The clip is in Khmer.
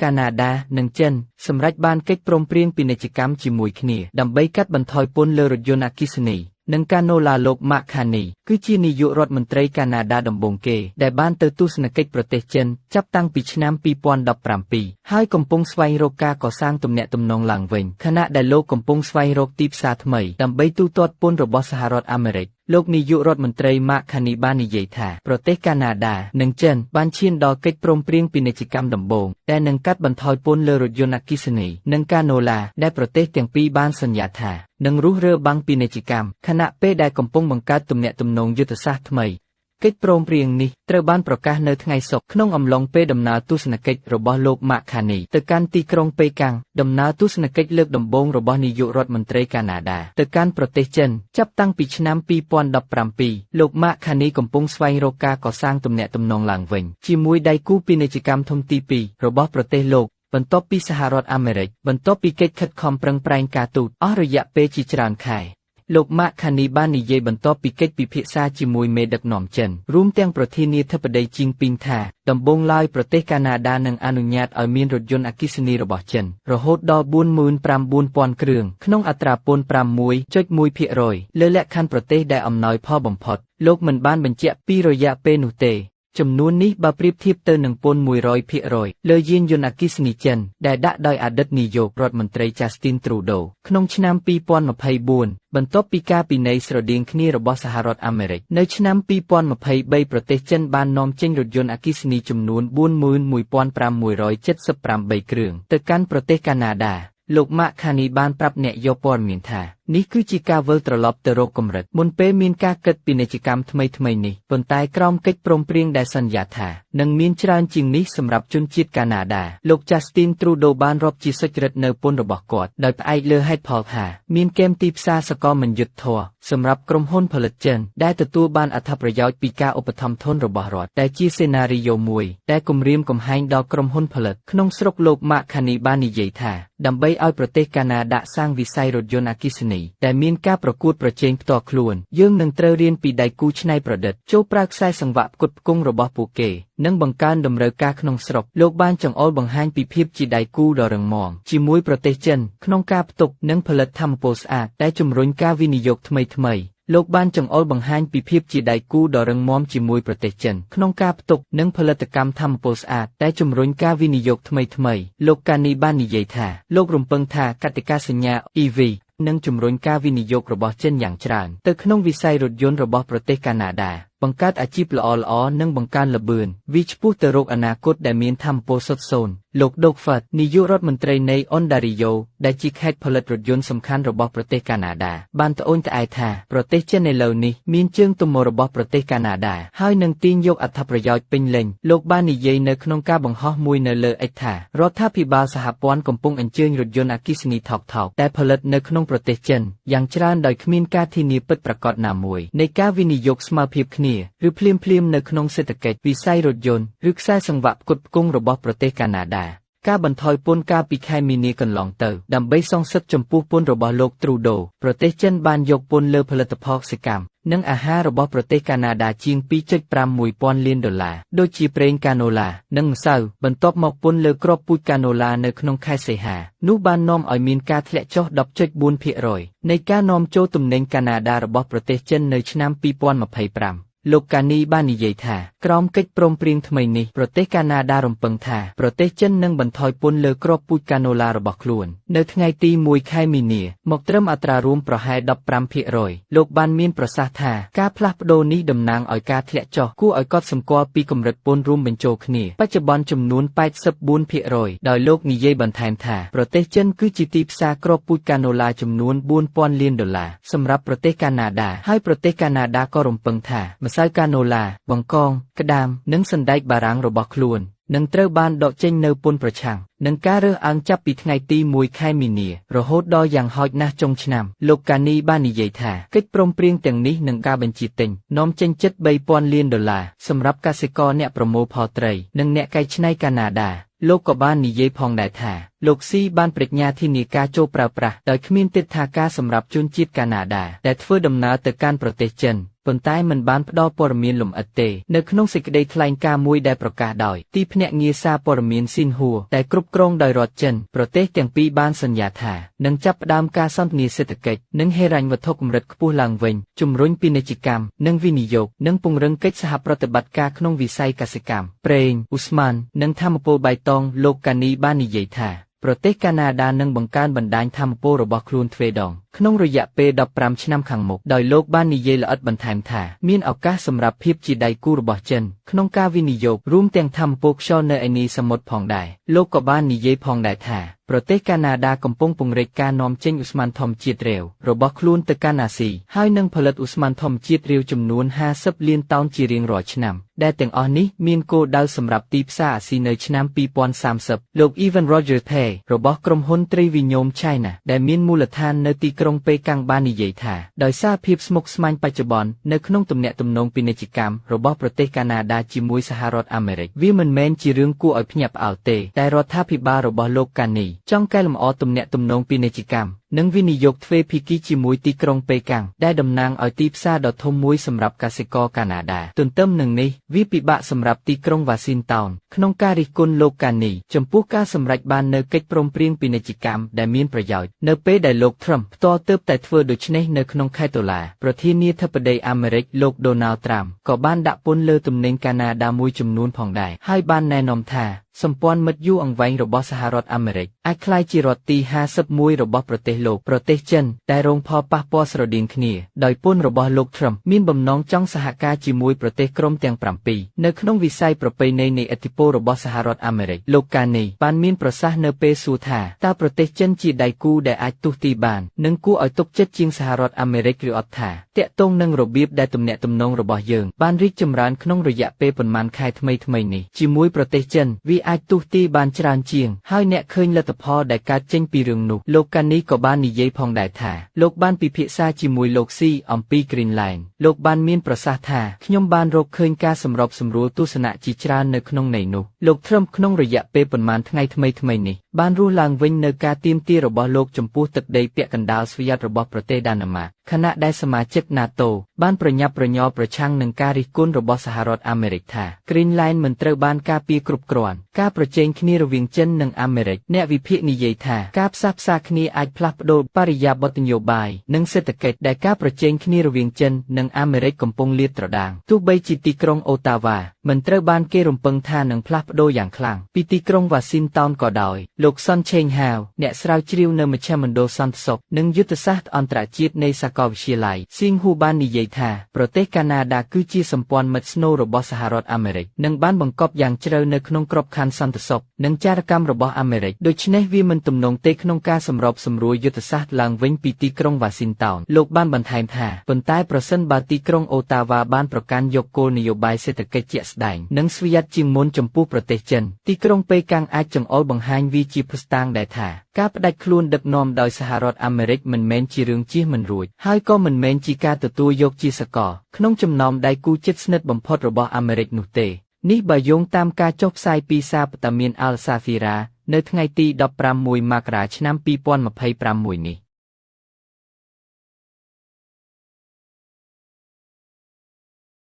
កាណាដានិងចិនសម្រេចបានកិច្ចព្រមព្រៀងពាណិជ្ជកម្មជាមួយគ្នាដើម្បីកាត់បន្ថយពន្ធលើរថយន្តអគ្គិសនីនិងកាណូឡាលោកម៉ាក់ខានីគឺជានាយករដ្ឋមន្ត្រីកាណាដាដំបូងគេដែលបានទៅទស្សនកិច្ចប្រទេសចិនចាប់តាំងពីឆ្នាំ2017ហើយកំពុងស្វែងរកការកសាងទំនាក់ទំនងឡើងវិញខណៈដែលលោកកំពុងស្វែងរកទីផ្សារថ្មីដើម្បីទូទាត់ពន្ធរបស់សហរដ្ឋអាមេរិកលោកនាយករដ្ឋមន្ត្រីម៉ាក់ខានីបាននិយាយថាប្រទេសកាណាដានិងចិនបានឈានដល់កិច្ចព្រមព្រៀងពាណិជ្ជកម្មដំបូងដែលនឹងកាត់បន្ថយពន្ធលើរថយន្តអគ្គិសនីនិងកាណូឡាដែលប្រទេសទាំងពីរបានសន្យាថានឹងរុះរើបាំងពាណិជ្ជកម្មខណៈពេលដែលកំពុងបង្កើតទំនាក់ទំនងយុទ្ធសាស្ត្រថ្មីកិច្ចព្រមព្រៀងនេះត្រូវបានប្រកាសនៅថ្ងៃសុក្រក្នុងអំឡុងពេលដំណើរទស្សនកិច្ចរបស់លោកម៉ាក់ខានីទៅកាន់ទីក្រុងប៉េកាំងដំណើរទស្សនកិច្ចលើកដំបូងរបស់នាយករដ្ឋមន្ត្រីកាណាដាទៅកាន់ប្រទេសចិនចាប់តាំងពីឆ្នាំ2017លោកម៉ាក់ខានីកំពុងស្វែងរកការកសាងទំនាក់ទំនងឡើងវិញជាមួយដៃគូពាណិជ្ជកម្មធំទី2របស់ប្រទេសលោកបន្ទាប់ពីសហរដ្ឋអាមេរិកបន្ទាប់ពីកិច្ចខិតខំប្រឹងប្រែងការទូតអស់រយៈពេលជាច្រើនខែលោកម៉ាក់ខានីបាននិយាយបន្ទាប់ពីកិច្ចពិភាក្សាជាមួយមេដឹកនាំចិនរួមទាំងប្រធានាធិបតីជីងពីងថាដំបូងឡើយប្រទេសកាណាដានឹងអនុញ្ញាតឲ្យមានរថយន្តអគ្គិសនីរបស់ចិនរហូតដល់ 49,000 គ្រឿងក្នុងអត្រាពន្ធ 6.1% លើលក្ខខណ្ឌប្រទេសដែលអំណោយផលបំផុតលោកមិនបានបញ្ជាក់ពីរយៈពេលនោះទេចំនួននេះបើប្រៀបធៀបទៅនឹងពន្ធ 100% លើយានយន្តអគ្គិសនីចិនដែលដាក់ដោយអតីតនាយករដ្ឋមន្ត្រី Justin Trudeau ក្នុងឆ្នាំ2024បន្ទាប់ពីការពិន័យស្រដៀងគ្នារបស់សហរដ្ឋអាមេរិកនៅឆ្នាំ2023ប្រទេសចិនបាននាំចេញរថយន្តអគ្គិសនីចំនួន 41,578 គ្រឿងទៅកាន់ប្រទេសកាណាដាលោកម៉ាក់ខានីបានប្រាប់អ្នកយកព័ត៌មានថានេះគឺជាការវិលត្រឡប់ទៅរកកម្រិតមុនពេលមានការគិតពាណិជ្ជកម្មថ្មីៗនេះប៉ុន្តែក្រោមកិច្ចព្រមព្រៀងដែលសន្យាថានឹងមានច្រើនជាងនេះសម្រាប់ជនជាតិកាណាដាលោក Justin Trudeau បានរាប់ជាសុចរិតនៅពន្ធរបស់គាត់ដោយផ្អែកលើហេតុផលថាមានគែមទីផ្សារសកលមិនយុត្តិធម៌សម្រាប់ក្រុមហ៊ុនផលិតចិនដែលទទួលបានអត្ថប្រយោជន៍ពីការឧបត្ថម្ភធនរបស់រដ្ឋដែលជាសេណារីយ៉ូមួយដែលគំរាមកំហែងដល់ក្រុមហ៊ុនផលិតក្នុងស្រុកលោកម៉ាក់ខានីបាននិយាយថាដើម្បីឲ្យប្រទេសកាណាដាសាងវិស័យរថយន្តអគ្គិសនីដែលមានការប្រកួតប្រជែងផ្ទាល់ខ្លួនយើងនឹងត្រូវរៀនពីដៃគូច្នៃប្រឌិតចូលប្រើខ្សែសង្វាក់ផ្គត់ផ្គង់របស់ពួកគេនិងបង្កើនតម្រូវការក្នុងស្រុកលោកបានចង្អុលបង្ហាញពីភាពជាដៃគូដ៏រឹងមាំជាមួយប្រទេសចិនក្នុងការផ្ទុកនិងផលិតថាមពលស្អាតដែលជំរុញការវិនិយោគថ្មីលោកបានចង្អុលបង្ហាញពីភាពជាដៃគូដ៏រឹងមាំជាមួយប្រទេសចិនក្នុងការផ្ទុកនិងផលិតកម្មថាមពលស្អាតដែលជំរុញការវិនិយោគថ្មីលោកកានីបាននិយាយថាលោករំពឹងថាកតិកាសញ្ញា EV នឹងជំរុញការវិនិយោគរបស់ចិនយ៉ាងច្រើនទៅក្នុងវិស័យរថយន្តរបស់ប្រទេសកាណាដាបង្កើតអាជីពល្អៗនិងបង្កើនល្បឿនវាឆ្ពោះទៅរកអនាគតដែលមានថាមពលសុទ្ធសូន្យលោកដូកហ្វាត់នាយករដ្ឋមន្ត្រីនៃអុនដារីយ៉ូដែលជាខេត្តផលិតរថយន្តសំខាន់របស់ប្រទេសកាណាដាបានត្អូញត្អែថាប្រទេសចិនឥឡូវនេះមានជើងទំមរបស់ប្រទេសកាណាដាហើយនឹងទាញយកអត្ថប្រយោជន៍ពេញលេញលោកបាននិយាយនៅក្នុងការបង្ហោះមួយនៅលើ X ថារដ្ឋាភិបាលសហព័ន្ធកំពុងអញ្ជើញរថយន្តអគ្គិសនីថោកៗដែលផលិតនៅក្នុងប្រទេសចិនយ៉ាងច្រើនដោយគ្មានការធានាពិតប្រាកដណាមួយនៃការវិនិយោគស្មើភាពគ្នាឬភ្លាមនៅក្នុងសេដ្ឋកិច្ចវិស័យរថយន្តឬខ្សែសង្វាក់ផ្គត់ផ្គង់របស់ប្រទេសកាណាដាការបន្ថយពន្ធកាលពីខែមីនាកន្លងទៅដើម្បីសងសឹកចំពោះពន្ធរបស់លោក Trudeau ប្រទេសចិនបានយកពន្ធលើផលិតផលកសិកម្មនិងអាហាររបស់ប្រទេសកាណាដាជាង 2.51 លានដុល្លារដូចជាប្រេងកាណូឡានិងម្សៅបន្ទាប់មកពន្ធលើគ្រាប់ពូជកាណូឡានៅក្នុងខែសីហានោះបាននាំឲ្យមានការធ្លាក់ចុះ 10.4% នៃការនាំចូលទំនិញកាណាដារបស់ប្រទេសចិននៅឆ្នាំ2025លោកកានីបាននិយាយថាក្រោមកិច្ចព្រមព្រៀងថ្មីនេះប្រទេសកាណាដារំពឹងថាប្រទេសចិននឹងបន្ថយពន្ធលើគ្រាប់ពូជកាណូឡារបស់ខ្លួននៅថ្ងៃទី1ខែមីនាមកត្រឹមអត្រារួមប្រហែល 15% លោកបានមានប្រសាសន៍ថាការផ្លាស់ប្ដូរនេះតំណាងឲ្យការធ្លាក់ចុះគួរឲ្យកត់សម្គាល់ពីកម្រិតពន្ធរួមបញ្ចូលគ្នាបច្ចុប្បន្នចំនួន 84% ដោយលោកនិយាយបន្ថែមថាប្រទេសចិនគឺជាទីផ្សារគ្រាប់ពូជកាណូឡាចំនួន 4,000 លានដុល្លារសម្រាប់ប្រទេសកាណាដាហើយប្រទេសកាណាដាក៏រំពឹងថាម្សៅកាណូឡាបង្កងក្តាមនិងសណ្តែកបារាំងរបស់ខ្លួននឹងត្រូវបានដកចេញនៅពន្ធប្រឆាំងនឹងការរើសអើងចាប់ពីថ្ងៃទី1ខែមីនារហូតដល់យ៉ាងហោចណាស់ចុងឆ្នាំលោកកានីបាននិយាយថាកិច្ចព្រមព្រៀងទាំងនេះនឹងការបញ្ជាទិញនាំចេញជិត 3,000 លានដុល្លារសម្រាប់កសិករអ្នកប្រមូលផលត្រីនិងអ្នកកែច្នៃកាណាដាលោកក៏បាននិយាយផងដែរថាលោកស៊ីបានប្រាជ្ញាធានាការចូលប្រើប្រាស់ដោយគ្មានទិដ្ឋាការសម្រាប់ជនជាតិកាណាដាដែលធ្វើដំណើរទៅកាន់ប្រទេសចិន ប៉ុន្តែមិនបានផ្ដល់ព័ត៌មានលម្អិតទេនៅក្នុងសេចក្តីថ្លែងការណ៍មួយដែលប្រកាសដោយទីភ្នាក់ងារសារព័ត៌មានស៊ីនហួរដែលគ្រប់គ្រងដោយរដ្ឋចិនប្រទេសទាំងពីរបានសន្យាថានឹងចាប់ផ្ដើមការសន្ទនាសេដ្ឋកិច្ចនិងហិរញ្ញវត្ថុកម្រិតខ្ពស់ឡើងវិញជំរុញពាណិជ្ជកម្មនិងវិនិយោគនិងពង្រឹងកិច្ចសហប្រតិបត្តិការក្នុងវិស័យកសិកម្មប្រេងឧស្ម័ននិងថាមពលបៃតងលោកកានីបាននិយាយថាប្រទេសកាណាដានឹងបង្កើនបណ្ដាញថាមពលរបស់ខ្លួនទ្វេដងក្នុងរយៈពេល15ឆ្នាំខាងមុខដោយលោកបាននិយាយល្អិតបន្ថែមថាមានឱកាសសម្រាប់ភាពជាដៃគូរបស់ចិនក្នុងការវិនិយោគរួមទាំងថាមពលខ្យល់នៅឯនីសមុទ្រផងដែរលោកក៏បាននិយាយផងដែរថាប្រទេសកាណាដាកំពុងពង្រីកការនាំចេញឧស្ម័នធម្មជាតិរាវរបស់ខ្លួនទៅកាន់អាស៊ីហើយនឹងផលិតឧស្ម័នធម្មជាតិរាវចំនួន50លានតោនជារៀងរាល់ឆ្នាំដែលទាំងអស់នេះមានគោលដៅសម្រាប់ទីផ្សារអាស៊ីនៅឆ្នាំ2030លោក Evan Roger Thay របស់ក្រុមហ៊ុនត្រីវិញោម China ដែលមានមូលដ្ឋាននៅទីក្រុងប៉េកាំងបាននិយាយថាដោយសារភាពស្មុគស្មាញបច្ចុប្បន្ននៅក្នុងទំនាក់ទំនងពាណិជ្ជកម្មរបស់ប្រទេសកាណាដាជាមួយសហរដ្ឋអាមេរិកវាមិនមែនជារឿងគួរឲ្យភ្ញាក់ផ្អើលទេតែរដ្ឋាភិបាលរបស់លោកកានីចង់កែលម្អទំនាក់ទំនងពាណិជ្ជកម្មនិងវិនិយោគទ្វេភាគីជាមួយទីក្រុងប៉េកាំងដែលតំណាងឲ្យទីផ្សារដ៏ធំមួយសម្រាប់កសិករកាណាដាទន្ទឹមនឹងនេះវាពិបាកសម្រាប់ទីក្រុងវ៉ាស៊ីនតោនក្នុងការរិះគន់លោកកានីចំពោះការសម្រេចបាននូវកិច្ចព្រមព្រៀងពាណិជ្ជកម្មដែលមានប្រយោជន៍នៅពេលដែលលោកត្រុំផ្ទាល់ទើបតែធ្វើដូច្នេះនៅក្នុងខែតុលាប្រធានាធិបតីអាមេរិកលោកដូណាល់ត្រាំក៏បានដាក់ពន្ធលើទំនិញកាណាដាមួយចំនួនផងដែរហើយបានណែនាំថាសម្ព័ន្ធមិត្តយូរអង្វែងរបស់សហរដ្ឋអាមេរិកអាចក្លាយជារដ្ឋទី51របស់ប្រទេសលោកប្រទេសចិនដែលរងផលប៉ះពាល់ស្រដៀងគ្នាដោយពន្ធរបស់លោកត្រុំមានបំណងចង់សហការជាមួយប្រទេសក្រុមទាំង7នៅក្នុងវិស័យប្រពៃណីនៃឥទ្ធិពលរបស់សហរដ្ឋអាមេរិកលោកកានីបានមានប្រសាសន៍នៅពេលសួរថាតើប្រទេសចិនជាដៃគូដែលអាចទស្សទីបាននិងគួរឲ្យទុកចិត្តជាងសហរដ្ឋអាមេរិកឬអត់ថាតាក់ទងនឹងរបៀបដែលទំនាក់ទំនងរបស់យើងបានរីកចម្រើនក្នុងរយៈពេលប៉ុន្មានខែថ្មីៗនេះជាមួយប្រទេសចិនវាអាចទស្សទីបានច្រើនជាងហើយអ្នកឃើញលទ្ធផលដែលកើតចេញពីរឿងនោះលោកកានីក៏បាននិយាយផងដែរថាលោកបានពិភាក្សាជាមួយលោកស៊ីអំពី Greenland លោកបានមានប្រសាសន៍ថាខ្ញុំបានរកឃើញការសម្របសម្រួលទស្សនៈជាច្រើននៅក្នុងន័យនោះលោកត្រុំក្នុងរយៈពេលប៉ុន្មានថ្ងៃថ្មីនេះបានរស់ឡើងវិញនៅការទាមទាររបស់លោកចំពោះទឹកដីពាក់កណ្ដាលស្វយ័តរបស់ប្រទេសដាណឺម៉ាកខណៈដែលសមាជិក NATO បានប្រញាប់ប្រញ័រប្រឆាំងនឹងការរិះគន់របស់សហរដ្ឋអាមេរិកថា Greenland មិនត្រូវបានការពារគ្រប់គ្រាន់ការប្រជែងគ្នារវាងចិននិងអាមេរិកអ្នកវិភាគនិយាយថាការផ្សះផ្សាគ្នាអាចផ្លាស់ប្ដូរបរិយាបន្នយោបាយនិងសេដ្ឋកិច្ចដែលការប្រជែងគ្នារវាងចិននិងអាមេរិកកំពុងលាតត្រដាងទោះបីជាទីក្រុងអូតាវ៉ាមិនត្រូវបានគេរំពឹងថានឹងផ្លាស់ប្ដូរយ៉ាងខ្លាំងពីទីក្រុងវ៉ាស៊ីនតោនក៏ដោយលោកសុនឆេងហាវអ្នកស្រាវជ្រាវនៅមជ្ឈមណ្ឌលសន្តិសុខនិងយុទ្ធសាស្ត្រអន្តរជាតិនៃសាកលវិទ្យាល័យស៊ីងហ៊ូបាននិយាយថាប្រទេសកាណាដាគឺជាសម្ព័ន្ធមិត្តស្នូលរបស់សហរដ្ឋអាមេរិកនិងបានបង្កប់យ៉ាងជ្រៅនៅក្នុងក្របខ័ណ្ឌសន្តិសុខនិងចារកម្មរបស់អាមេរិកដូច្នេះវាមិនទំនងទេក្នុងការសម្របសម្រួលយុទ្ធសាស្ត្រឡើងវិញពីទីក្រុងវ៉ាស៊ីនតោនលោកបានបន្ថែមថាប៉ុន្តែប្រសិនបើទីក្រុងអូតាវ៉ាបានប្រកាន់យកគោលនយោបាយសេដ្ឋកិច្ចជាក់ស្ដែងនិងស្វយ័តជាងមុនចំពោះប្រទេសចិនទីក្រុងប៉េកាំងអាចចង្អុលបង្ហាញវាជាភស្តុតាងដែលថាការផ្ដាច់ខ្លួនដឹកនាំដោយសហរដ្ឋអាមេរិកមិនមែនជារឿងជៀសមិនរួចហើយក៏មិនមែនជាការទទួលយកជាសកលក្នុងចំណោមដៃគូជិតស្និទ្ធបំផុតរបស់អាមេរិកនោះទេនេះបើយោងតាមការចុះផ្សាយពីសារព័ត៌មាន Al Jazeera នៅថ្ងៃទី16 មករាឆ្នាំ2026នេះ